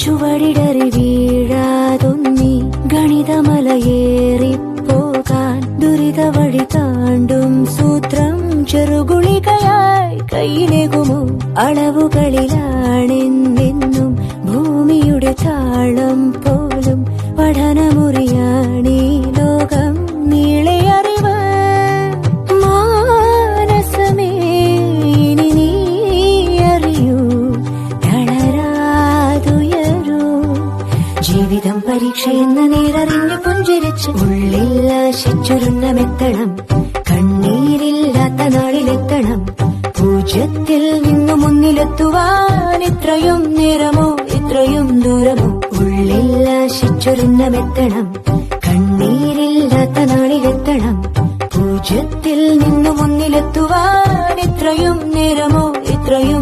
ചുവടിടറി വീഴാതൊന്നി ഗണിതമലയേറിപ്പോകാൻ ദുരിത വഴി താണ്ടും സൂത്രം ചെറുകുളികയായി കയ്യിലേകുമോ? അളവുകളിലാണെന്നെന്നും ഭൂമിയുടെ താളം പോലും പഠനമുറിയാണീ ലോകം നീളെ അറിവ്. മാനസമേ ഇനി നീ അറിയൂ, തളരാതുയരൂ. ജീവിതം പരീക്ഷയെന്ന് നേരറിഞ്ഞു പുഞ്ചിരിച്ച് ഉള്ളിൽ ആശിച്ചൊരുന്നമെത്തണം. കണ്ണീരില്ലാത്ത നാളിലെത്തണം. പൂജ്യത്തിൽ നിന്നു മുന്നിലെത്തുവാൻ ഇത്രയും നേരമോ ഇത്രയും ദൂരമോ? ഉള്ളിൽ ആശിച്ചൊരുന്നമെത്തണം. കണ്ണീരില്ലാത്ത നാളിലെത്തണം. പൂജ്യത്തിൽ നിന്നു മുന്നിലെത്തുവാൻ ഇത്രയും നേരമോ ഇത്രയും